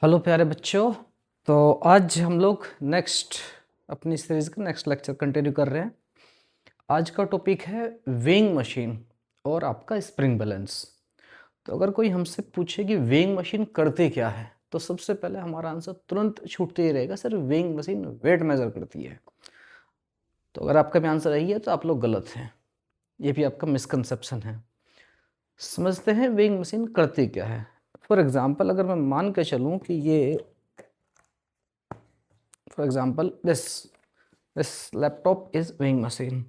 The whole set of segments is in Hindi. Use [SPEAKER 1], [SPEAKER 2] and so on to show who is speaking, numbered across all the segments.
[SPEAKER 1] हेलो प्यारे बच्चों। तो आज हम लोग अपनी सीरीज का नेक्स्ट लेक्चर कंटिन्यू कर रहे हैं। आज का टॉपिक है वेइंग मशीन और आपका स्प्रिंग बैलेंस। तो अगर कोई हमसे पूछे कि वेइंग मशीन करती क्या है, तो सबसे पहले हमारा आंसर तुरंत छूटते ही रहेगा, sir weighing machine weight measure करती है। तो अगर आपका भी आंसर यही है तो आप लोग गलत हैं, ये भी आपका मिसकंसेप्शन है। समझते हैं वेइंग मशीन करती क्या है। फॉर एग्जाम्पल अगर मैं मान के चलूँ कि ये for example this laptop is weighing machine,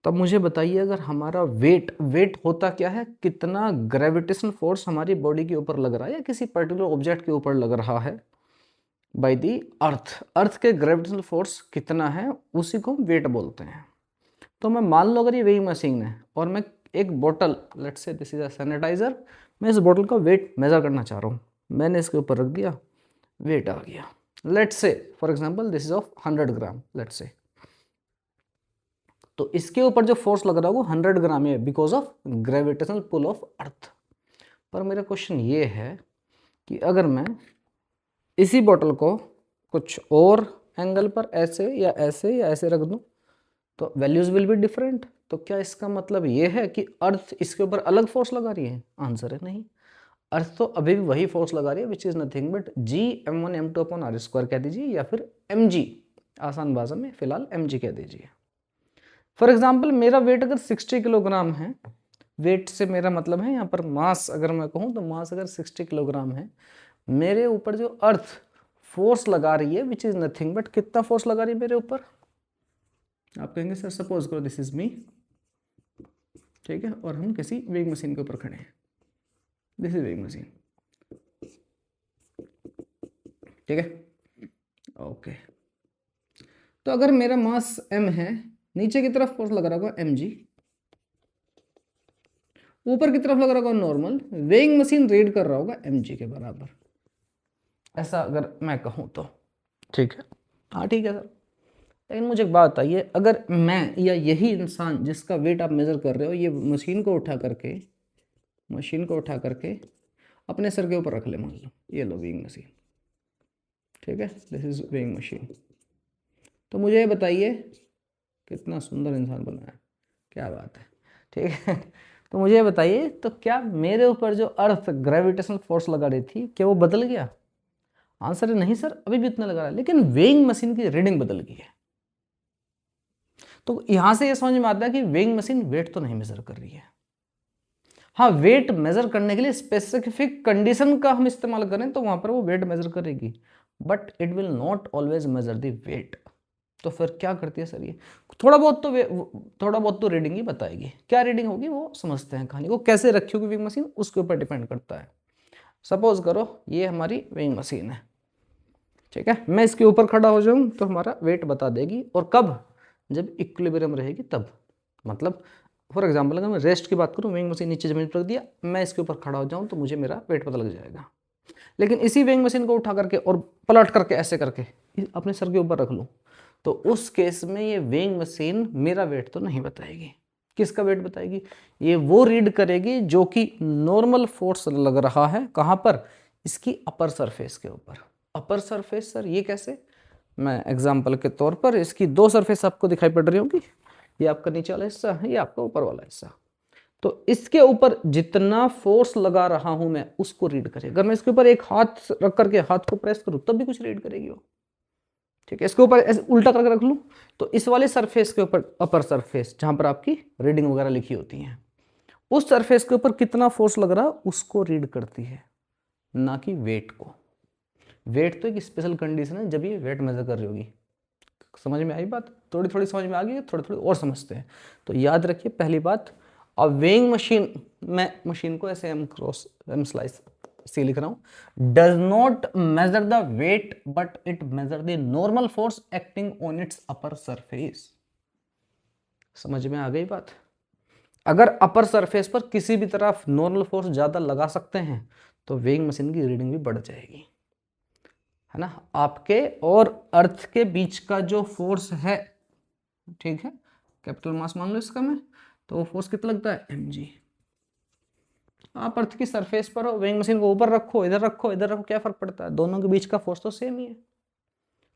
[SPEAKER 1] तब मुझे बताइए अगर हमारा वेट होता क्या है, कितना ग्रेविटेशन फोर्स हमारी बॉडी के ऊपर लग रहा है या किसी पर्टिकुलर ऑब्जेक्ट के ऊपर लग रहा है बाय दी अर्थ के ग्रेविटेशनल फोर्स कितना है, उसी को हम वेट बोलते हैं। तो मैं मान लो अगर ये वेइंग मशीन है और मैं एक बोतल, let's say this is a sanitiser, मैं इस बोतल का वेट मेजर करना चाह रहा हूँ, मैंने इसके ऊपर रख दिया, वेट आ गया। Let's say for example this is of 100 gram, let's say, तो इसके ऊपर जो फोर्स लग रहा है वो 100 ग्राम है because of gravitational pull of earth. पर मेरा क्वेश्चन ये है कि अगर मैं इसी बोतल को कुछ और एंगल पर ऐसे या ऐसे रख दूं तो वैल्यूज विल बी डिफरेंट। तो क्या इसका मतलब ये है कि अर्थ इसके ऊपर अलग फोर्स लगा रही है? आंसर है नहीं। अर्थ तो अभी भी वही फोर्स लगा रही है विच is nothing but G m1m2/r² कह दीजिए या फिर mg, आसान भाषा में फिलहाल mg कह दीजिए। फॉर एग्जाम्पल मेरा वेट अगर 60 किलोग्राम है, वेट से मेरा मतलब है यहाँ पर मास, अगर मैं कहूँ तो मास अगर 60 किलोग्राम है, मेरे ऊपर जो अर्थ फोर्स लगा रही है विच इज नथिंग बट कितना फोर्स लगा रही है मेरे ऊपर? आप कहेंगे सर सपोज करो दिस इज मी, ठीक है, और हम किसी वेइंग मशीन के ऊपर खड़े हैं, दिस इज वेइंग मशीन, ठीक है, ओके। तो अगर मेरा मास m है, नीचे की तरफ फोर्स लगा रहा होगा mg, ऊपर की तरफ लग रहा होगा नॉर्मल, वेइंग मशीन रीड कर रहा होगा mg के बराबर, ऐसा अगर मैं कहूँ तो ठीक है। हाँ ठीक है सर, लेकिन मुझे एक बात बताइए, अगर मैं या यही इंसान जिसका वेट आप मेजर कर रहे हो ये मशीन को उठा करके अपने सर के ऊपर रख ले, मान लो ये लो वेइंग मशीन, ठीक है, दिस इज वेइंग मशीन, तो मुझे ये बताइए कितना सुंदर इंसान बनाया, क्या बात है, ठीक है। तो मुझे ये बताइए, तो क्या मेरे ऊपर जो अर्थ ग्रेविटेशनल फोर्स लगा रही थी क्या वो बदल गया? आंसर है नहीं सर, अभी भी इतना लगा रहा है, लेकिन वेइंग मशीन की रीडिंग बदल गई है। तो यहां से ये समझ में आता है कि वेइंग मशीन वेट तो नहीं मेजर कर रही है। हाँ, वेट मेजर करने के लिए स्पेसिफिक कंडीशन का हम इस्तेमाल करें तो वहां पर वो वेट मेजर करेगी, but it will not always measure the weight. तो फिर क्या करती है सर ये? थोड़ा बहुत तो रीडिंग ही बताएगी। क्या रीडिंग होगी वो समझते हैं, कहानी को कैसे रखी होगी वेइंग मशीन उसके ऊपर डिपेंड करता है। सपोज करो ये हमारी वेइंग मशीन है, ठीक है, मैं इसके ऊपर खड़ा हो जाऊं तो हमारा वेट बता देगी, और कब? जब इक्विलिब्रियम रहेगी तब। मतलब फॉर एग्जाम्पल अगर मैं रेस्ट की बात करूं, वेइंग मशीन नीचे जमीन पर रख दिया, मैं इसके ऊपर खड़ा हो जाऊं तो मुझे मेरा वेट पता लग जाएगा। लेकिन इसी वेइंग मशीन को उठा करके और पलट करके ऐसे करके अपने सर के ऊपर रख लूं, तो उस केस में ये वेइंग मशीन मेरा वेट तो नहीं बताएगी। किसका वेट बताएगी? ये वो रीड करेगी जो कि नॉर्मल फोर्स लग रहा है, कहां पर? इसकी अपर सरफेस के ऊपर। अपर सरफेस सर ये कैसे? मैं एग्जांपल के तौर पर इसकी दो सरफेस आपको दिखाई पड़ रही होगी, ये आपका नीचे वाला हिस्सा है, ये आपका ऊपर वाला हिस्सा। तो इसके ऊपर जितना फोर्स लगा रहा हूं मैं उसको रीड करे। अगर मैं इसके ऊपर एक हाथ रख करके हाथ को प्रेस करूं तब भी कुछ रीड करेगी वो, ठीक है। इसके ऊपर ऐसे उल्टा करके रख लूं तो इस वाले सरफेस के ऊपर, अपर सरफेस जहां पर आपकी रीडिंग वगैरह लिखी होती है, उस सरफेस के ऊपर कितना फोर्स लग रहा है उसको रीड करती है, ना कि वेट को। वेट तो एक स्पेशल कंडीशन है जब ये वेट मेजर कर रही होगी। समझ में आई बात? थोड़ी थोड़ी समझ में आ गई, थोड़ी थोड़ी और समझते हैं। तो याद रखिए पहली बात, अ वेइंग मशीन, मैं मशीन को ऐसे एम स्लाइस सी लिख रहा हूं, does not measure the weight but it measure the normal force acting on its upper surface. समझ में आ गई बात? अगर अपर सरफेस पर किसी भी तरफ नॉर्मल फोर्स ज्यादा लगा सकते हैं तो वेइंग मशीन की रीडिंग भी बढ़ जाएगी, है ना। आपके और अर्थ के बीच का जो फोर्स है, ठीक है, कैपिटल मास मान लो इसका मैं, तो वो फोर्स कितना लगता है? mg। आप अर्थ की सरफेस पर हो, वेइंग मशीन को ऊपर रखो, इधर रखो, इधर रखो, क्या फर्क पड़ता है, दोनों के बीच का फोर्स तो सेम ही है।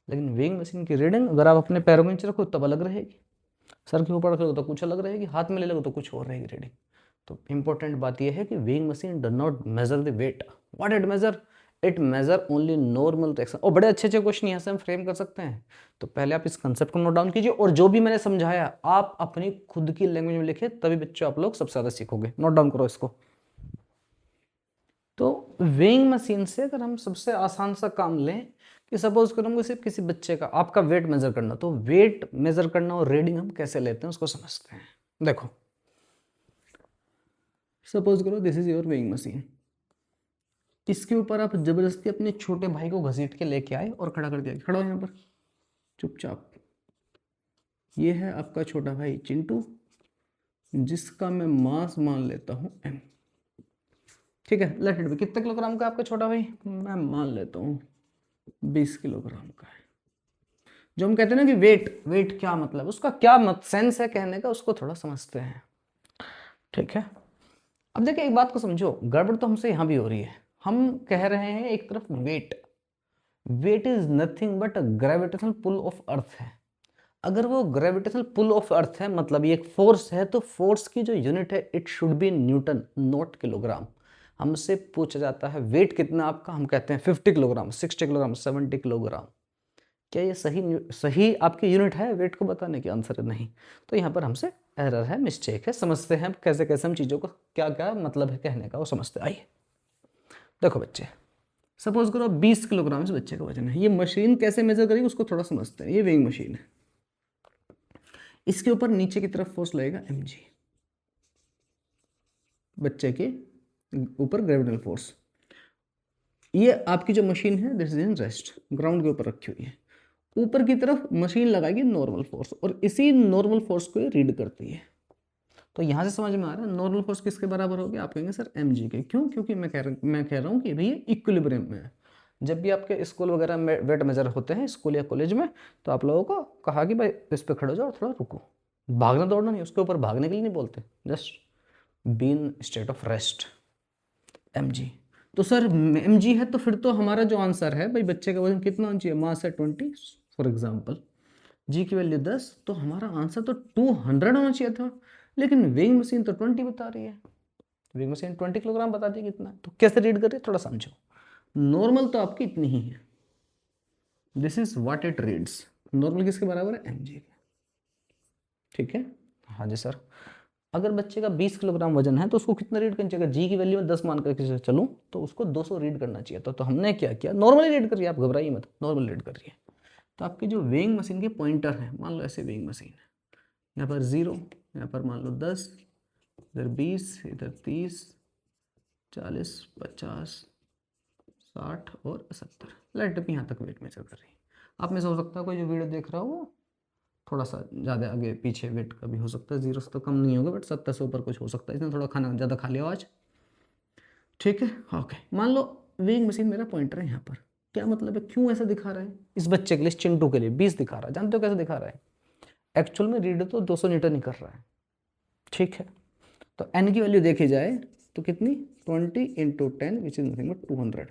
[SPEAKER 1] लेकिन वेइंग मशीन की रीडिंग अगर आप अपने पैरों के नीचे रखो तब अलग रहेगी, सर के ऊपर रखोगे तो कुछ अलग रहेगी, हाथ में ले लोगे तो कुछ और रहेगी रीडिंग। तो इंपॉर्टेंट बात यह है कि weighing machine does not measure the weight. What it measure? It measure only normal reaction. और बड़े अच्छे अच्छे क्वेश्चन यहाँ से हम फ्रेम कर सकते हैं। तो पहले आप इस कंसेप्ट को नोट डाउन कीजिए, और जो भी मैंने समझाया आप अपनी खुद की लैंग्वेज में लिखे, तभी बच्चों आप लोग सबसे ज्यादा सीखोगे। नोट डाउन करो इसको। तो वेइंग मशीन से अगर हम सबसे आसान सा काम लें कि सपोज करूँगा सिर्फ किसी बच्चे का आपका वेट मेजर करना, तो वेट मेजर करना और रीडिंग हम कैसे लेते हैं उसको समझते हैं। देखो सपोज करो this is your weighing machine, इसके ऊपर आप जबरदस्ती अपने छोटे भाई को घसीट के लेके आए और खड़ा कर दिया, खड़ा हो यहाँ पर चुपचाप। ये है आपका छोटा भाई चिंटू, जिसका मैं मास मान लेता हूँ m। ठीक है, लेट इट बी। कितने किलोग्राम का आपका छोटा भाई? मैं मान लेता हूँ 20 किलोग्राम का है। जो हम कहते हैं ना कि वेट, वेट क्या मतलब, उसका क्या सेंस है कहने का, उसको थोड़ा समझते हैं। ठीक है, अब देखिए एक बात को समझो, गड़बड़ तो हमसे यहाँ भी हो रही है। हम कह रहे हैं एक तरफ weight, weight is nothing but gravitational pull of earth है। अगर वो ग्रेविटेशनल पुल ऑफ अर्थ है मतलब ये एक फोर्स है, तो फोर्स की जो यूनिट है it should be Newton, not kilogram. हमसे पूछा जाता है वेट कितना आपका, हम कहते हैं 50 किलोग्राम, 60 किलोग्राम, 70 किलोग्राम। क्या ये सही आपकी यूनिट है वेट को बताने की? आंसर है नहीं। तो यहाँ पर हमसे एरर है, मिस्टेक है। समझते हैं कैसे कैसे हम चीज़ों को, क्या क्या मतलब है कहने का, वो समझते। आइए देखो बच्चे, सपोज करो 20 किलोग्राम इस बच्चे का वजन है। ये मशीन कैसे मेजर करेगी उसको थोड़ा समझते हैं। ये वेइंग मशीन है, इसके ऊपर नीचे की तरफ फोर्स लगेगा mg, बच्चे के ऊपर ग्रेविटेशनल फोर्स। ये आपकी जो मशीन है this is in rest, ground के ऊपर रखी हुई है। ऊपर की तरफ मशीन लगाएगी नॉर्मल फोर्स, और इसी नॉर्मल फोर्स को ये रीड करती है। तो यहाँ से समझ में आ रहा है नॉर्मल फोर्स किसके बराबर हो गया? आप कहेंगे सर mg के। क्यों? क्योंकि मैं कह रहा हूँ कि भैया इक्विलिब्रियम में है। जब भी आपके स्कूल वगैरह में वेट मेजर होते हैं स्कूल या कॉलेज में, तो आप लोगों को कहा कि भाई इस पर खड़े हो जाओ और थोड़ा रुको, भागना दौड़ना नहीं, उसके ऊपर भागने के लिए नहीं बोलते, just be in state of rest, mg। तो सर mg है तो फिर तो हमारा जो आंसर है भाई बच्चे का वजन कितना होना चाहिए, मास है 20 फॉर एग्जाम्पल, जी की वैल्यू 10, तो हमारा आंसर तो 200 होना चाहिए था। लेकिन वेइंग मशीन तो 20 बता रही है, वेइंग मशीन 20 किलोग्राम बताती है कितना, तो कैसे रीड कर रही है थोड़ा समझो। नॉर्मल तो आपकी इतनी ही है, this is what it reads. Normal किसके बराबर है? mg के। ठीक है, हाँ जी सर। अगर बच्चे का 20 किलोग्राम वजन है तो उसको कितना रीड करना चाहिए? जी की वैल्यू में 10 मान करके चलूँ तो उसको 200 रीड करना चाहिए था। तो हमने क्या किया, नॉर्मली रीड करिए, आप घबराइए मत, नॉर्मल रीड करिए। तो आपकी जो वेइंग मशीन के पॉइंटर है, मान लो ऐसे वेइंग मशीन है, यहाँ पर 0, यहाँ पर मान लो 10, इधर 20, इधर 30, 40, 50, 60 और 70, लाइट यहाँ तक वेट मेजर कर रही है। आप में से हो सकता है कोई जो वीडियो देख रहा हो वो थोड़ा सा ज़्यादा आगे पीछे वेट का भी हो सकता है, 0 से तो कम नहीं होगा, बट 70 से ऊपर कुछ हो सकता है, इसने थोड़ा खाना ज़्यादा खा लिया आज। ठीक है, ओके। मान लो वेइंग मशीन मेरा पॉइंटर है यहाँ पर, क्या मतलब है, क्यों ऐसा दिखा रहा है? इस बच्चे के लिए, चिंटू के लिए 20 दिखा रहा है। जानते हो कैसे दिखा रहा है? एक्चुअल में रीड तो 200 न्यूटन ही कर रहा है। ठीक है, तो एन की वैल्यू देखी जाए तो कितनी, 20 × 10 विच इज नथिंग बट 200।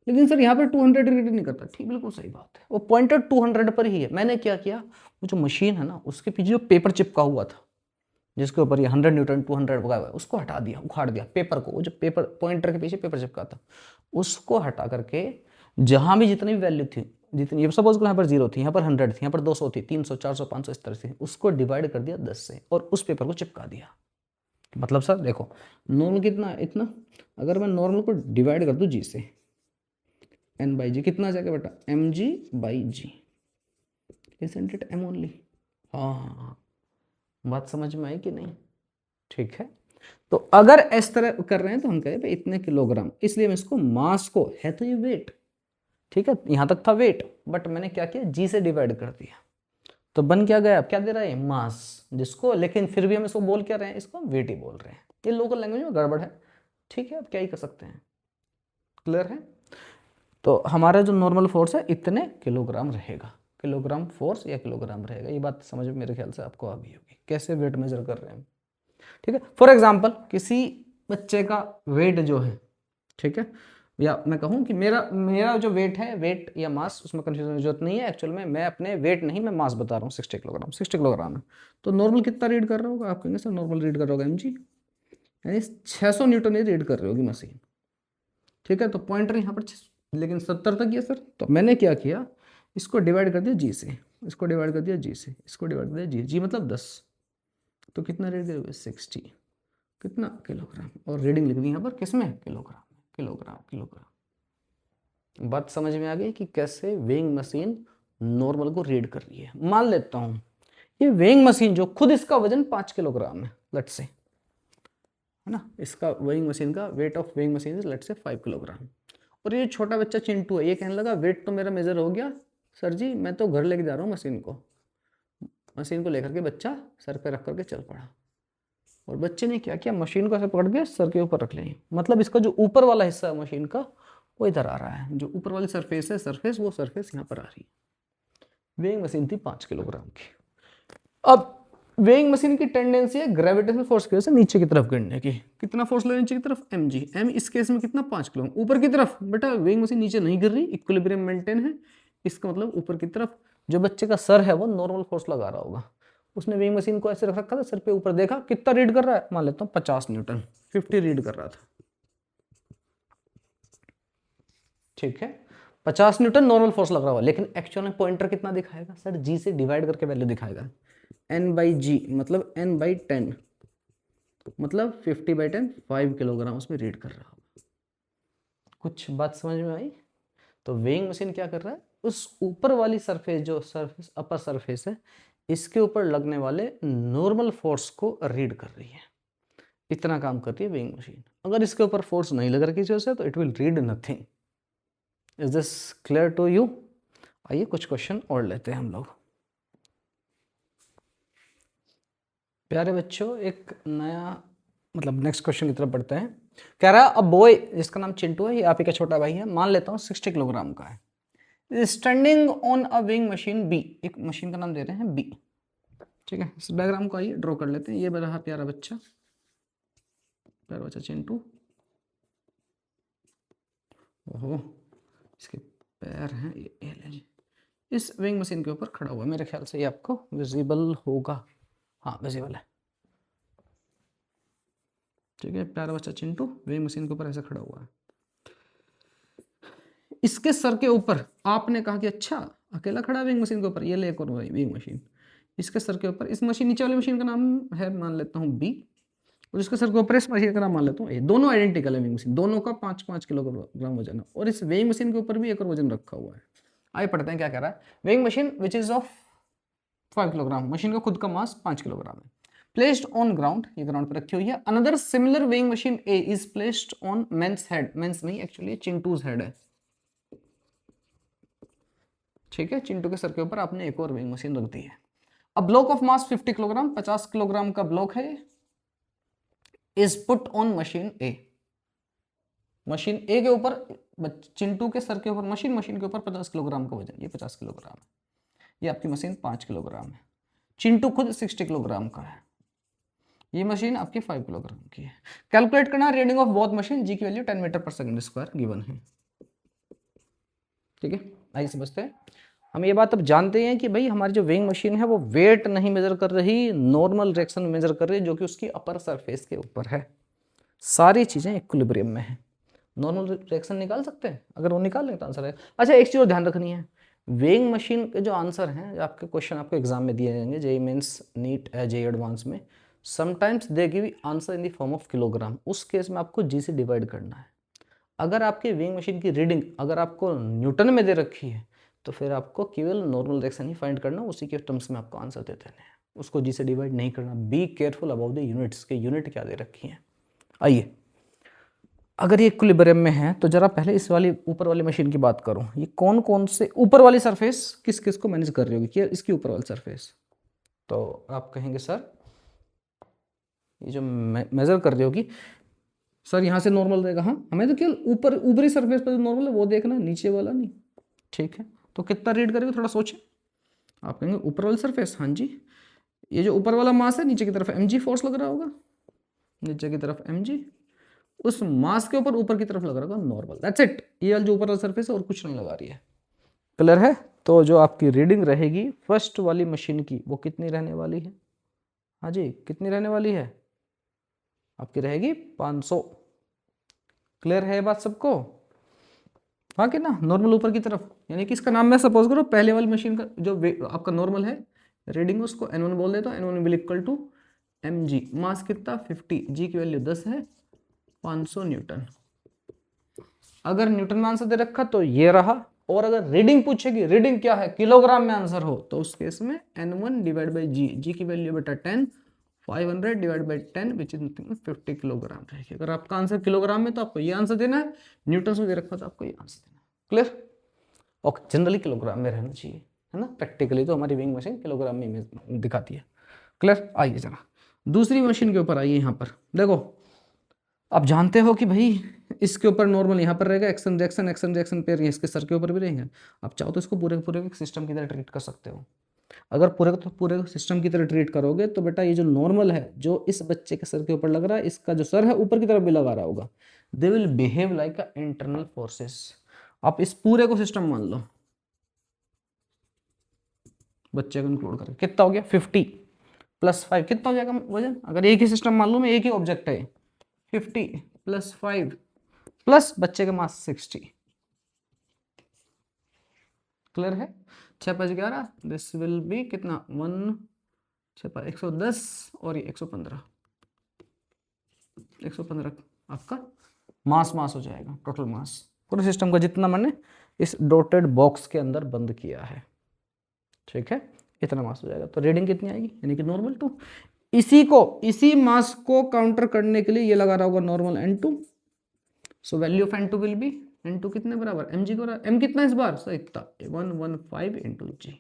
[SPEAKER 1] लेकिन सर यहाँ पर 200 रीड नहीं करता। ठीक, बिल्कुल सही बात है, वो पॉइंटर 200 पर ही है। मैंने क्या किया, वो जो मशीन है ना उसके पीछे जो पेपर चिपका हुआ था जिसके ऊपर ये 100 न्यूटन 200 लगा हुआ है, उसको हटा दिया, उखाड़ दिया पेपर को। वो जो पेपर पॉइंटर के पीछे पेपर चिपका था उसको हटा करके जहाँ भी जितनी भी वैल्यू थी, जितनी, ये सपोज को यहाँ पर 0 थी, यहाँ पर 100 थी, यहाँ पर 200 थी, 300, 400, 500 इस तरह से, उसको डिवाइड कर दिया 10 से और उस पेपर को चिपका दिया। मतलब सर देखो नॉर्मल कितना है, इतना, अगर मैं नॉर्मल को डिवाइड कर दूँ जी से, n/g कितना आ जाएगा बेटा, mg/g, isn't it m only? हाँ, बात समझ में आई कि नहीं? ठीक है, तो अगर इस तरह कर रहे हैं तो हम कहें भाई इतने किलोग्राम, इसलिए मैं इसको मास को, है तो ये वेट, ठीक है, यहां तक था वेट, बट मैंने क्या किया, जी से डिवाइड कर दिया, तो बन क्या गया, क्या दे रहा है, मास, जिसको, लेकिन फिर भी हम इसको बोल क्या रहे हैं, इसको वेट ही बोल रहे हैं। ये लोकल लैंग्वेज में गड़बड़ है। ठीक है, अब क्या ही कर सकते हैं, क्लियर है? तो हमारा जो नॉर्मल फोर्स है इतने किलोग्राम रहेगा, किलोग्राम फोर्स या किलोग्राम रहेगा। ये बात समझ में मेरे ख्याल से आपको आ गई होगी कैसे वेट मेजर कर रहे हैं। ठीक है, फॉर एग्जाम्पल किसी बच्चे का वेट जो है, ठीक है, या मैं कहूँ कि मेरा मेरा जो वेट है, वेट या मास, उसमें कंफ्यूजन की जरूरत नहीं है। एक्चुअल में मैं अपने वेट नहीं, मैं मास बता रहा हूँ। 60 किलोग्राम, 60 किलोग्राम है। तो नॉर्मल कितना रीड कर रहा होगा? आप कहेंगे सर नॉर्मल रीड कर रहा होगा mg, यानी 600 न्यूटन ही रीड कर रही होगी मशीन, ठीक है। तो पॉइंटर यहाँ पर लेकिन 70 तक ही है सर। तो मैंने क्या किया, इसको डिवाइड कर दिया जी से, इसको डिवाइड कर दिया जी से, इसको डिवाइड कर दिया जी, जी मतलब 10। तो कितना रीड करोगे? 60, कितना? किलोग्राम। और रीडिंग लिख दी यहाँ पर, किसमें? Kilogram, kilogram, kilogram. बात समझ में आ गई कि कैसे वेइंग मशीन नॉर्मल को रीड कर रही है। मान लेता हूँ ये वेइंग मशीन जो खुद इसका वजन 5 किलोग्राम है, लेट्स से, है ना, इसका वेइंग मशीन का weight of weighing machine is let's say 5 kilogram. और ये छोटा बच्चा चिंटू है, ये कहने लगा वेट तो मेरा मेजर हो गया सर जी, मैं तो घर लेके जा रहा हूँ मशीन को। मशीन को लेकर के बच्चा सर पे रख करके चल पड़ा। और बच्चे ने क्या किया, मशीन को ऐसे पकड़ के सर के ऊपर रख लिया। मतलब इसका जो ऊपर वाला हिस्सा है मशीन का, वो इधर आ रहा है। जो ऊपर वाली सरफेस है, सरफेस, वो सरफेस यहाँ पर आ रही है। वेइंग मशीन थी 5 किलोग्राम की। अब वेइंग मशीन की टेंडेंसी है ग्रेविटेशनल फोर्स की वजह से नीचे की तरफ गिरने की। कितना फोर्स ले नीचे की तरफ? mg। m इस केस में कितना? 5 किलो। ऊपर की तरफ बेटा वेइंग मशीन नीचे नहीं गिर रही, इक्विलिब्रियम मेंटेन है। इसका मतलब ऊपर की तरफ जो बच्चे का सर है वो नॉर्मल फोर्स लगा रहा होगा। उसने वेइंग मशीन को ऐसे रख रखा था, सर पे ऊपर देखा, कितना रीड कर रहा है? मान लेता हूँ 50 न्यूटन, 50 रीड कर रहा था, ठीक है। 50 न्यूटन नॉर्मल फोर्स लग रहा हुआ, लेकिन एक्चुअल में पॉइंटर कितना दिखाएगा सर? जी से डिवाइड करके वैल्यू दिखाएगा। n/g मतलब n/10, मतलब 50/10, 5 किलोग्राम उसमें रीड कर रहा होगा। कुछ बात समझ में आई? तो वेइंग मशीन क्या कर रहा है, उस ऊपर वाली सरफेस, जो सरफेस अपर सरफेस है, इसके ऊपर लगने वाले नॉर्मल फोर्स को रीड कर रही है। इतना काम करती है वेइंग मशीन। अगर इसके ऊपर फोर्स नहीं लग रहा किसी वजह से, तो it will read nothing. Is this clear to you? आइए कुछ क्वेश्चन और लेते हैं हम लोग। प्यारे बच्चों, एक नया मतलब नेक्स्ट क्वेश्चन की तरफ बढ़ते हैं। कह रहा है अ बॉय, जिसका नाम चिंटू है, ये आप ही का छोटा भाई है, मान लेता हूँ 60 किलोग्राम का है, standing on a weighing machine B. एक मशीन का नाम दे रहे हैं बी, ठीक है। इस डायग्राम को आइए ड्रॉ कर लेते हैं। ये रहा प्यारा बच्चा, प्यारा बच्चा चिंटू। ओहो, इसके पैर हैं, ये ले लीजिए। इस वेइंग मशीन के ऊपर खड़ा हुआ, मेरे ख्याल से ये आपको विजिबल होगा। हाँ विजिबल है, ठीक है। प्यारा बच्चा चिंटू वेइंग मशीन के ऊपर ऐसे खड़ा हुआ है। इसके सर के ऊपर आपने कहा कि अच्छा अकेला खड़ा है वेइंग मशीन के ऊपर, ये ले एक और वेइंग मशीन इसके सर के ऊपर। इस मशीन, नीचे वाली मशीन का नाम है मान लेता हूँ बी, और इसके सर के ऊपर इस मशीन का नाम मान लेता हूँ ए। दोनों आइडेंटिकल है वेइंग मशीन, दोनों का 5-5 किलोग्राम वजन है। और इस वेइंग मशीन के ऊपर भी एक और वजन रखा हुआ है। आइए पढ़ते हैं क्या कह रहा है। Weighing machine which is of 5 kilogram, machine का खुद का मास 5 किलोग्राम है। प्लेस्ड ऑन ग्राउंड, ये ग्राउंड पर रखी हुई है। Another similar weighing machine A is placed on men's head, men's नहीं एक्चुअली चिंटूज हेड है, ठीक है। चिंटू के सर के ऊपर आपने एक और वेइंग मशीन रख दी है। A block of mass 50 kilogram, 50 kilogram का ब्लॉक है, is put on machine A. Machine A के ऊपर, चिंटू के सर के ऊपर मशीन के ऊपर 50 किलोग्राम का वजन, ये 50 किलोग्राम है। ये आपकी मशीन 5 किलोग्राम है। चिंटू खुद 60 किलोग्राम का है। ये मशीन आपकी 5 किलोग्राम की है। कैलकुलेट करना रीडिंग ऑफ बोथ मशीन, जी की वैल्यू 10 मीटर पर सेकंड स्क्वायर गिवन है, ठीक है। आइए समझते हैं। हम ये बात अब जानते हैं कि भाई हमारी जो वेइंग मशीन है वो वेट नहीं मेजर कर रही, नॉर्मल डायरेक्शन में मेजर कर रही है, जो कि उसकी अपर सरफेस के ऊपर है। सारी चीजें इक्विलिब्रियम में है। नॉर्मल डायरेक्शन निकाल सकते हैं, अगर वो निकाल लें तो आंसर है। अच्छा एक चीज और ध्यान रखनी है, वेइंग मशीन के जो आंसर हैं, जो आपके क्वेश्चन आपको एग्जाम में दिए जाएंगे, JEE Mains, NEET, JEE advance में, sometimes they give answer in the form of kilogram. उस केस में आपको जी से डिवाइड करना है। अगर आपकी वेइंग मशीन की रीडिंग अगर आपको न्यूटन में दे रखी है, तो फिर आपको केवल नॉर्मल डायरेक्शन ही फाइंड करना, उसी के टर्म्स में आपको आंसर दे देने हैं, उसको जी से डिवाइड नहीं करना। Be careful about the units, के यूनिट क्या दे रखी है। आइए, अगर ये इक्विलिब्रियम में है तो जरा पहले इस वाली ऊपर वाली मशीन की बात करो। ये कौन कौन से ऊपर वाली सरफेस किस किस को मैनेज कर रही होगी, क्या इसकी ऊपर वाली सरफेस? तो आप कहेंगे सर ये जो मेजर कर रही होगी, सर यहाँ से नॉर्मल रहेगा। हाँ, हमें तो केवल ऊपर ऊपरी सरफेस पर जो नॉर्मल है वो देखना, नीचे वाला नहीं, ठीक है। तो कितना रीड करेगा थोड़ा सोचें। आप कहेंगे ऊपर वाली सरफेस, हाँ जी, ये जो ऊपर वाला मास है नीचे की तरफ mg फोर्स लग रहा होगा, नीचे की तरफ mg, उस मास के ऊपर की तरफ लगा रहा होगा नॉर्मल, दैट्स इट। ये वाली जो ऊपर वाला सरफेस है और कुछ नहीं लगा रही है। क्लियर है? तो जो आपकी रीडिंग रहेगी फर्स्ट वाली मशीन की वो कितनी रहने वाली है? हाँ जी, कितनी रहने वाली है? आपकी रहेगी 500। क्लियर है बात सबको? हाँ कि ना, नॉर्मल ऊपर की तरफ, यानी कि इसका नाम मैं सपोज करो पहले वाली मशीन का जो आपका नॉर्मल है रीडिंग, उसको N1 बोल देता हूँ। N1 will equal to mg, mass कितना 50, g की वैल्यू 10 है, 500 न्यूटन। अगर न्यूटन में आंसर दे रखा तो ये रहा, और अगर रीडिंग पूछेगी, रीडिंग क्या है, किलोग्राम में आंसर हो, तो उस केस में N1 डिवाइड बाई जी की वैल्यू बेटा 10, 500 divide by 10 which is 50 kilogram रहेगी। अगर आपका आंसर किलोग्राम में तो आपको ये आंसर देना है, न्यूटन में दे रखा तो आपको ये आंसर देना है। क्लियर? ओके, जनरली किलोग्राम में रहना चाहिए, है ना। प्रैक्टिकली तो हमारी वेइंग मशीन किलोग्राम में दिखाती है। क्लियर? आइए जरा दूसरी मशीन के ऊपर आइए। यहाँ पर देखो, आप जानते हो कि भाई इसके ऊपर नॉर्मल यहाँ पर रहेगा, एक्शन रिएक्शन पे इसके सर के ऊपर भी रहेंगे। आप चाहो तो इसको पूरे सिस्टम की तरह ट्रीट कर सकते हो। अगर पूरे सिस्टम की तरह ट्रीट करोगे तो बेटा ये जो नॉर्मल है जो इस बच्चे के सर के ऊपर लग रहा है, इसका जो सर है ऊपर की तरफ भी लगा रहा होगा, they will behave like a internal forces. आप इस पूरे को सिस्टम मान लो, बच्चे को इंक्लूड करके कितना हो गया 50 + 5 कितना हो जाएगा वजन? अगर एक ही सिस्टम मान लो, मैं एक ही ऑब्जेक्ट है, 50 + 5 प्लस बच्चे का मास 60। क्लियर है? 6×5 = 11, दिस विल बी कितना 110 और ये 115 आपका मास हो जाएगा, टोटल मास पूरे सिस्टम का जितना मैंने इस डॉटेड बॉक्स के अंदर बंद किया है। ठीक है, इतना मास हो जाएगा। तो रीडिंग कितनी आएगी, यानी कि नॉर्मल 2। इसी मास को काउंटर करने के लिए ये लगा रहा होगा normal N2। So value of N2 will be, N2 कितने बराबर mg को, m कितना इस बार सर इतना 115 × g।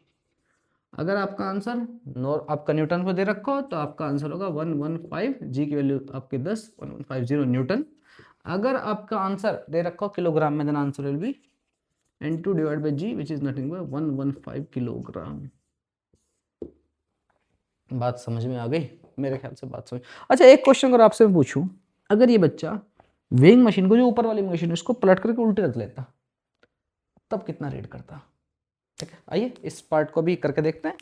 [SPEAKER 1] अगर आपका आंसर आपका न्यूटन को दे रखा हो तो आपका आंसर होगा 115, g की वैल्यू आपके 10, 1150 न्यूटन। अगर आपका आंसर दे रखा हो किलोग्राम में, then answer will be N2 divide by g which is nothing but 115 kilogram. बात समझ में आ गई? मेरे ख्याल से बात समझ। अच्छा, एक क्वेश्चन अगर आपसे मैं पूछूं, अगर ये बच्चा वेइंग मशीन को, जो ऊपर वाली मशीन है, उसको पलट करके उल्टे रख लेता, तब कितना रीड करता? ठीक है, आइए इस पार्ट को भी करके देखते हैं।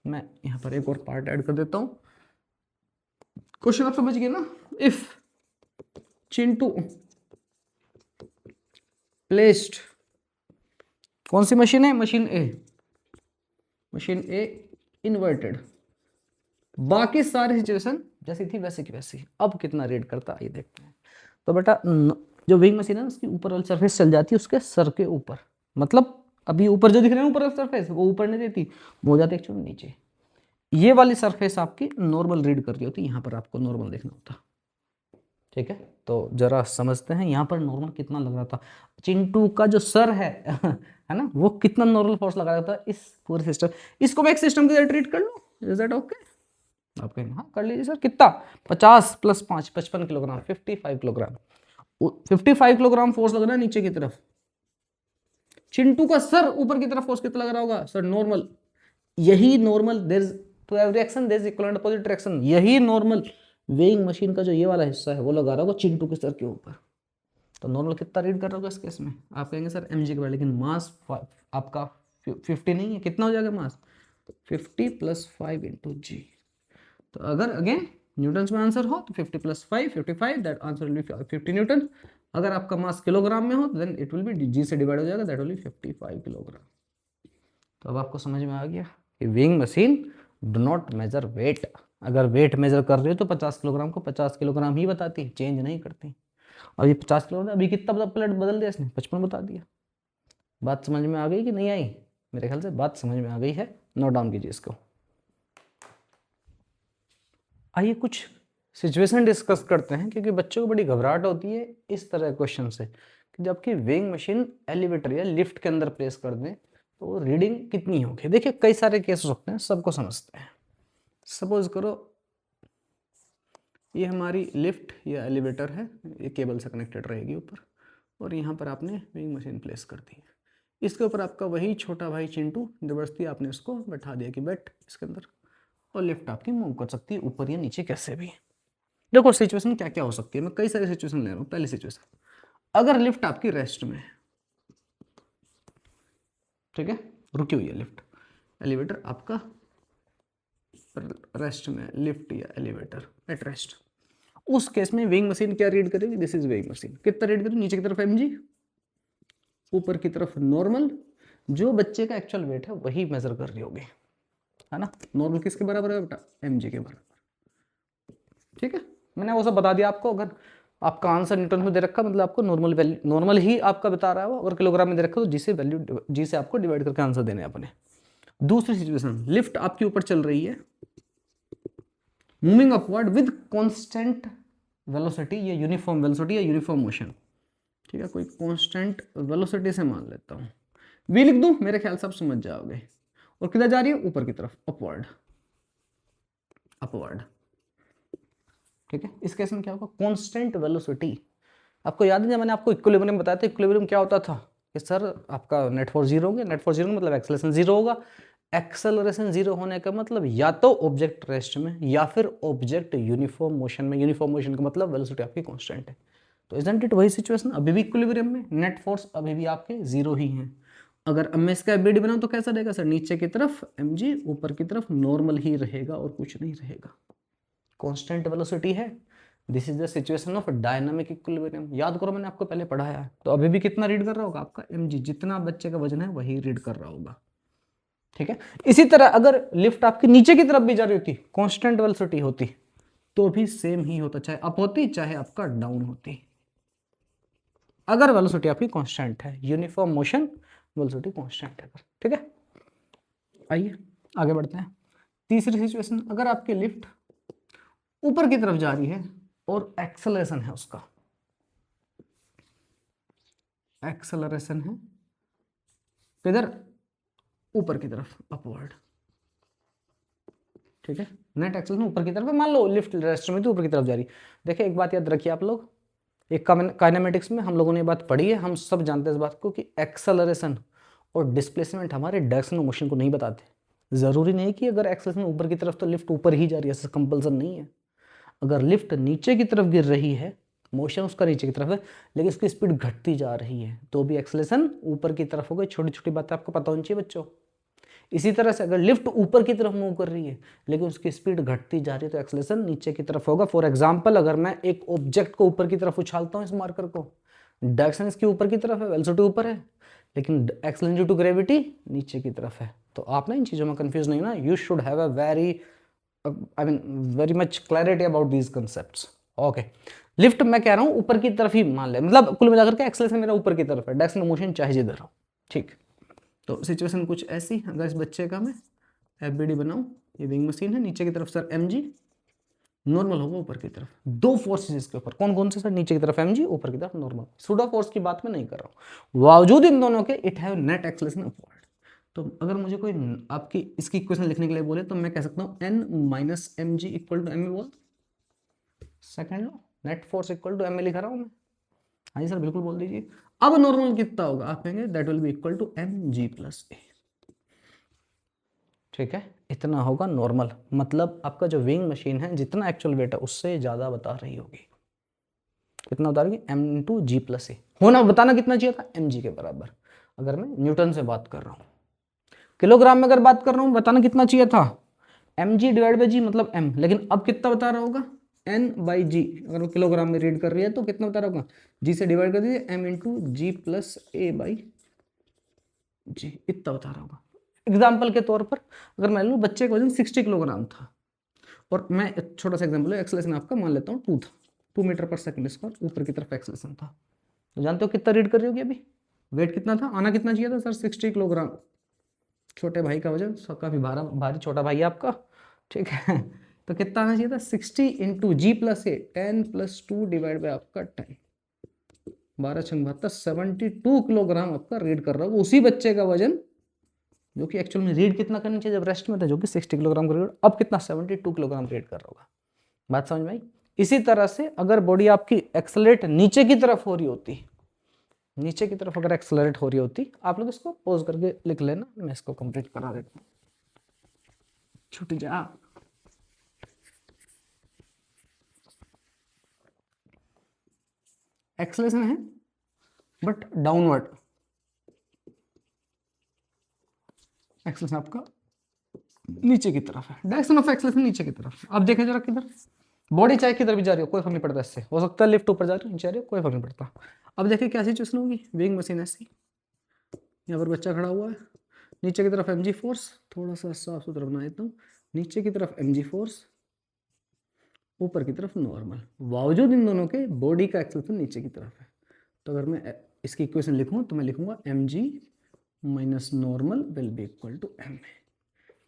[SPEAKER 1] मैं यहां पर एक और पार्ट ऐड कर देता हूं। क्वेश्चन आप समझ गए ना? इफ चिंटू प्लेस्ड, कौन सी मशीन है? मशीन ए इन्वर्टेड, बाकी सारी सिचुएशन जैसी थी वैसे की वैसी, अब कितना रीड करता आइए देखते हैं। तो बेटा जो वेइंग मशीन है उसकी ऊपर वाली सरफेस चल जाती है उसके सर के ऊपर, मतलब अभी ऊपर जो दिख रहे हैं ऊपर वाली सरफेस, वो ऊपर नहीं देती, वो हो जाती है एक्चुअली नीचे। ये वाली सरफेस आपकी नॉर्मल रीड कर रही होती, यहाँ पर आपको नॉर्मल देखना होता। ठीक है, तो जरा समझते हैं यहाँ पर नॉर्मल कितना लग रहा था। चिंटू का जो सर है है ना, वो कितना नॉर्मल फोर्स लगा रहा था इस पूरे सिस्टम। इसको मैं एक सिस्टम की तरह ट्रीट कर लूँ, इज दैट ओके? आप कहेंगे हाँ कर लीजिए सर। कितना? 50 + 5 55 किलोग्राम, 55 किलोग्राम। 55 किलोग्राम फोर्स लग रहा है नीचे की तरफ। चिंटू का सर ऊपर की तरफ फोर्स कितना लग रहा होगा सर? नॉर्मल। यही normal, there is to every action there is equal and opposite direction. यही नॉर्मल वेइंग मशीन का जो ये वाला हिस्सा है वो लगा रहा होगा चिंटू के सर के ऊपर। तो नॉर्मल कितना रीड कर रहा होगा इस केस में? आप कहेंगे सर mg के बारे, लेकिन मास आपका 50 नहीं है, कितना हो जाएगा मास? 50 + 5 × g। तो अगर अगेन न्यूटन में आंसर हो तो 50 + 5 55, that answer will be 50 newton. अगर आपका मास किलोग्राम में हो तो then it will be g से डिवाइड हो जाएगा, दैट विल बी 55 किलोग्राम। तो अब आपको समझ में आ गया कि weighing machine do not measure weight. अगर वेट मेजर कर रहे हो तो 50 किलोग्राम को 50 किलोग्राम ही बताती, चेंज नहीं करती। और ये 50 किलोग्राम अभी कितना प्लेट बदल दिया इसने, 55 बता दिया। बात समझ में आ गई कि नहीं आई? मेरे ख्याल से बात समझ में आ गई है, नोट डाउन कीजिए इसको। आइए कुछ सिचुएशन डिस्कस करते हैं, क्योंकि बच्चों को बड़ी घबराहट होती है इस तरह क्वेश्चन से कि जबकि वेइंग मशीन एलिवेटर या लिफ्ट के अंदर प्लेस कर दें तो रीडिंग कितनी होगी। देखिए कई सारे केस हो सकते हैं, सबको समझते हैं। सपोज करो ये हमारी लिफ्ट या एलिवेटर है, ये केबल से कनेक्टेड रहेगी ऊपर, और यहाँ पर आपने वेइंग मशीन प्लेस कर दी है। इसके ऊपर आपका वही छोटा भाई चिंटू, जबरदस्ती आपने उसको बैठा दिया कि बैठ इसके अंदर, और लिफ्ट आपकी मूव कर सकती है ऊपर या नीचे कैसे भी। देखो सिचुएशन क्या क्या हो सकती है, मैं कई सारी सिचुएशन ले रहा हूँ। पहली सिचुएशन, अगर लिफ्ट आपकी रेस्ट में है, ठीक है, रुकी हुई है लिफ्ट, एलिवेटर आपका रेस्ट में, लिफ्ट या एलिवेटर एट रेस्ट, उस केस में वेइंग मशीन क्या रीड करेगी? This is weighing machine. कितना रीड करेगी? नीचे की तरफ mg, ऊपर की तरफ नॉर्मल, जो बच्चे का एक्चुअल वेट है वही मेजर कर रही होगी, है ना। नॉर्मल किसके बराबर है बेटा? mg के बराबर, ठीक है। मैंने वो सब बता दिया आपको। अगर आपका आंसर न्यूटन में दे रखा मतलब आपको नॉर्मल वैल्यू, नॉर्मल ही आपका बता रहा है वो, और किलोग्राम में दे रखा तो जी से वैल्यू, जी से आपको डिवाइड करके आंसर देने अपने। दूसरी सिचुएशन, लिफ्ट आपके ऊपर चल रही है, moving upward with constant velocity या यूनिफॉर्म वेलोसिटी या यूनिफॉर्म मोशन, ठीक है। कोई कांस्टेंट वेलोसिटी से मान लेता हूँ, वी लिख दूं, मेरे ख्याल से आप समझ जाओगे। और किधर जा रही है? ऊपर की तरफ, अपवर्ड, अपवर्ड, ठीक है। इस केस में क्या होगा? Constant velocity. आपको याद है जब मैंने आपको इक्विलिब्रियम बताया था, इक्विलिब्रियम क्या होता था कि सर आपका नेट फोर्स जीरो होगा, नेट फोर्स जीरो मतलब एक्सेलरेशन जीरो होगा। एक्सेलरेशन जीरो होने का मतलब या तो ऑब्जेक्ट रेस्ट में या फिर ऑब्जेक्ट यूनिफॉर्म मोशन में। यूनिफॉर्म मोशन का मतलब वेलोसिटी आपकी कांस्टेंट है। तो इजंट इट वही सिचुएशन, अभी भी इक्विलिब्रियम में नेट फोर्स अभी भी आपके जीरो ही हैं। अगर अब मैं इसका एबिलिटी बनाऊं तो कैसा रहेगा सर? नीचे की तरफ mg, ऊपर की तरफ नॉर्मल ही रहेगा और कुछ नहीं रहेगा, कांस्टेंट वेलोसिटी है। This is the situation of dynamic equilibrium. याद करो मैंने आपको पहले पढ़ाया है। तो अभी भी कितना रीड कर रहा होगा? आपका mg, जितना बच्चे का वजन है वही रीड कर रहा होगा, ठीक है। इसी तरह अगर लिफ्ट आपकी नीचे की तरफ भी जा रही होती, कांस्टेंट वेलोसिटी होती, तो भी सेम ही होता, चाहे अप होती चाहे आपका डाउन होती, अगर वेलोसिटी आपकी कांस्टेंट है, यूनिफॉर्म मोशन वेलोसिटी कांस्टेंट है, ठीक है। आइए आगे बढ़ते हैं। तीसरी सिचुएशन, अगर आपकी लिफ्ट ऊपर की तरफ जा रही है और एक्सेलरेशन है, उसका एक्सेलरेशन है किधर? ऊपर की तरफ, अपवर्ड, ठीक है। नेट एक्सेलरेशन ऊपर की तरफ है, मान लो लिफ्ट रेस्ट में तो ऊपर की तरफ जा रही है। देखिए एक बात याद रखिए आप लोग, एक काइनेमेटिक्स में हम लोगों ने ये बात पढ़ी है, हम सब जानते हैं इस बात को कि एक्सेलरेशन और डिस्प्लेसमेंट हमारे डायरेक्शन ऑफ मोशन को नहीं बताते। जरूरी नहीं कि अगर एक्सेलरेशन ऊपर की तरफ तो लिफ्ट ऊपर ही जा रही है, ऐसा कंपल्सन नहीं है। अगर लिफ्ट नीचे की तरफ गिर रही है, मोशन उसका नीचे की तरफ है, लेकिन उसकी स्पीड घटती जा रही है, तो भी एक्सेलरेशन ऊपर की तरफ होगा। छोटी छोटी बातें आपको पता होनी चाहिए बच्चों। इसी तरह से अगर लिफ्ट ऊपर की तरफ मूव कर रही है लेकिन उसकी स्पीड घटती जा रही है, तो एक्सेलरेशन नीचे की तरफ होगा। फॉर एग्जांपल, अगर मैं एक ऑब्जेक्ट को ऊपर की तरफ उछालता हूं, इस मार्कर को, डायरेक्शन इसकी ऊपर की तरफ है, वेलोसिटी ऊपर है, लेकिन एक्सेलरेशन ड्यू टू ग्रेविटी नीचे की तरफ है। तो आप ना इन चीजों में कंफ्यूज नहीं ना, you should have a very much clarity about these concepts. Okay, lift मैं कह रहा हूं ऊपर की तरफ ही मान ले, मतलब कुल मिलाकर के एक्सेलरेशन मेरा ऊपर की तरफ है, डायरेक्शन मोशन चाहे जिधर हो, ठीक। तो सिचुएशन कुछ ऐसी, अगर इस बच्चे का मैं एफबीडी बनाऊं, ये विंग मशीन है, नीचे की तरफ सर mg, नॉर्मल होगा ऊपर की तरफ, दो फोर्सेस इसके ऊपर, कौन कौन से सर? नीचे की तरफ mg, ऊपर की तरफ नॉर्मल। सूडो फोर्स की बात मैं नहीं कर रहा हूं, बावजूद इन दोनों के it have net acceleration upward. तो अगर मुझे कोई आपकी इसकी इक्वेशन लिखने के लिए बोले तो मैं कह सकता हूं n minus mg equal to m, बोल सेकंड लो, net force equal to m लिखा रहा हूं मैं। हाँ जी सर बिल्कुल बोल दीजिए। अब नॉर्मल कितना होगा? आप कहेंगे that will be equal to mg plus a, ठीक है। इतना होगा नॉर्मल, मतलब आपका जो विंग मशीन है जितना एक्चुअल वेट है उससे ज़्यादा बता रही होगी। कितना बता रही है? m इंटू जी प्लस ए। होना बताना कितना चाहिए था? mg के बराबर। अगर मैं न्यूटन से बात कर रहा हूँ, किलोग्राम में अगर बात कर रहा हूँ, बताना कितना चाहिए था? mg डिवाइड बाई जी मतलब m, लेकिन अब कितना बता रहा होगा? n बाई जी। अगर वो किलोग्राम में रीड कर रही है तो कितना बता रहा होगा? जी से डिवाइड कर दीजिए, m into ji plus a by g, इतना बता रहा होगा। एग्जाम्पल के तौर पर अगर मान लो बच्चे का वजन 60 किलोग्राम था, और मैं छोटा सा एग्जाम्पल है, एक्सेलरेशन आपका मान लेता हूँ 2 था, 2 मीटर पर सेकंड स्क्वायर, ऊपर की तरफ एक्सेलरेशन था। तो जानते हो कितना रीड कर रही होगी अभी? वेट कितना था? आना कितना चाहिए था सर? 60 किलोग्राम। छोटे भाई का वजन काफी भारी छोटा भाई है आपका, ठीक है। तो कितना आना चाहिए था? 60 into ji plus A, 10 plus 2 divide by आपका 10, 12 छंग 72, 72 किलोग्राम आपका रीड कर रहा होगा। उसी बच्चे का वजन जो कि एक्चुअल में रीड कितना करनी चाहिए जब रेस्ट में था, जो कि 60 किलोग्राम का रीड, अब कितना? 72 किलोग्राम रीड कर रहा होगा। बात समझ में आई? इसी तरह से अगर बॉडी आपकी एक्सेलरेट नीचे की तरफ हो रही होती, नीचे की तरफ अगर एक्सेलरेट हो रही होती, आप लोग इसको पॉज करके लिख लेना, मैं इसको कंप्लीट करा देता हूँ। छुट जा, एक्सेलरेशन है बट डाउनवर्ड, एक्सेलरेशन आपका नीचे की तरफ है, डायरेक्शन ऑफ एक्सेलरेशन नीचे की तरफ। अब देखें जरा किधर, बॉडी चाहे किधर भी जा रही हो कोई फर्क नहीं पड़ता, इससे हो सकता है लिफ्ट ऊपर जा रही हो नीचे जा रही हो कोई फर्क नहीं पड़ता। अब देखिए क्या सिचुएशन होगी, वेइंग मशीन ऐसी, यहाँ पर बच्चा खड़ा हुआ है, नीचे की तरफ mg फोर्स, थोड़ा सा साफ सुथरा बना देता हूँ, नीचे की तरफ mg फोर्स, ऊपर की तरफ नॉर्मल, बावजूद इन दोनों के बॉडी का एक्सेलरेशन नीचे की तरफ है। तो अगर मैं इसकी इक्वेशन लिखूँ तो मैं लिखूंगा mg minus normal will be equal to m,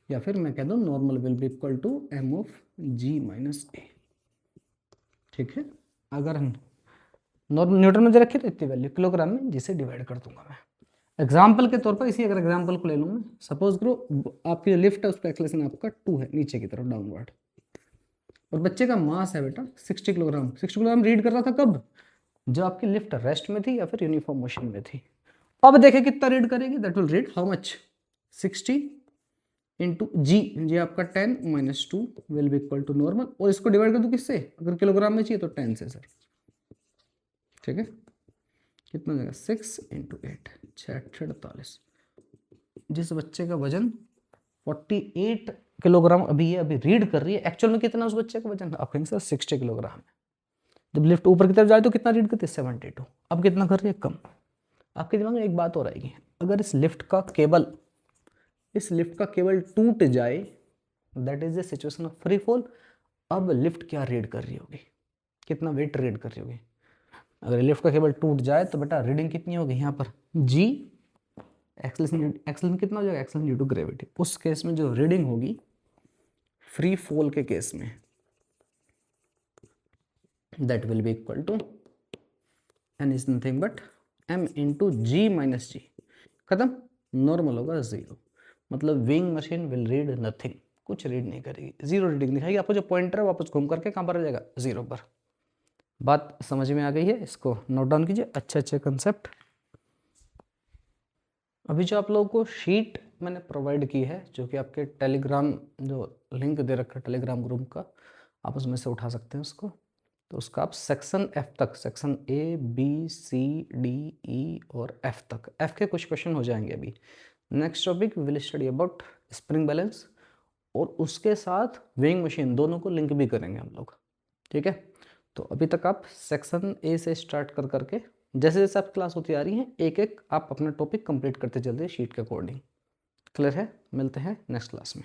[SPEAKER 1] या फिर मैं कह दूँ normal will be equal to m of g minus a। ठीक है, अगर नॉर्मल न्यूटन में दे रखी तो इतनी वैल्यू किलोग्राम में जिसे डिवाइड कर दूंगा मैं। एग्जाम्पल के तौर पर इसी अगर एग्जाम्पल को ले लूँ मैं, सपोज करो आपकी जो लिफ्ट है उसका एक्सेलरेशन आपका 2 है नीचे की तरफ डाउनवर्ड, और बच्चे का मास है बेटा 60 किलोग्राम। 60 किलोग्राम रीड कर रहा था कब, जब आपकी लिफ्ट रेस्ट में थी या फिर यूनिफॉर्म मोशन में थी। अब देखें कितना रीड करेगी, that will read how much, 60 into g आपका 10 minus 2 will be equal to normal, और इसको डिवाइड कर दो किससे, अगर किलोग्राम में चाहिए तो 10 से सर। ठीक है, कितना हो जाएगा 6 इंटू 8 46। जिस बच्चे का वजन 48 किलोग्राम अभी है, अभी रीड कर रही है, एक्चुअल में कितना उस बच्चे का वजन, आप कहेंगे सर 60 किलोग्राम है। जब लिफ्ट ऊपर की तरफ जाए तो कितना रीड करती है 72, अब कितना कर रही है कम। आपके दिमाग में एक बात और आएगी, अगर इस लिफ्ट का केबल टूट जाए, that is the situation of free fall. अब लिफ्ट क्या रीड कर रही होगी, कितना वेट रीड कर रही होगी। अगर लिफ्ट का केबल टूट जाए तो बेटा रीडिंग कितनी होगी, यहाँ पर जी एक्सेलरेशन कितना हो जाएगा, एक्सेलरेशन ड्यू टू ग्रेविटी। उस केस में जो रीडिंग होगी फ्री फॉल के केस में, that will be equal to N is nothing but m into g minus g, खत्म, नॉर्मल होगा 0। मतलब weighing machine will read nothing, कुछ रीड नहीं करेगी, 0 रीडिंग दिखाएगी आपको। जो पॉइंटर है वापस घूम करके कहाँ पर आ जाएगा, 0 पर। बात समझ में आ गई है, इसको नोट डाउन कीजिए, अच्छे कंसेप्ट। अभी जो आप लोगों को शीट मैंने प्रोवाइड की है, जो कि आपके टेलीग्राम जो लिंक दे रखा है टेलीग्राम ग्रुप का, आप उसमें से उठा सकते हैं उसको। तो उसका आप सेक्शन F तक, section A B C D E और F तक, F के कुछ क्वेश्चन हो जाएंगे अभी। Next topic will study about spring balance, और उसके साथ वेइंग मशीन, दोनों को लिंक भी करेंगे हम लोग। ठीक है, तो अभी तक आप सेक्शन A से स्टार्ट कर करके जैसे जैसे आप क्लास होती आ रही हैं, एक एक आप अपना टॉपिक कंप्लीट करते चलते शीट के अकॉर्डिंग। क्लियर है, मिलते हैं नेक्स्ट क्लास में।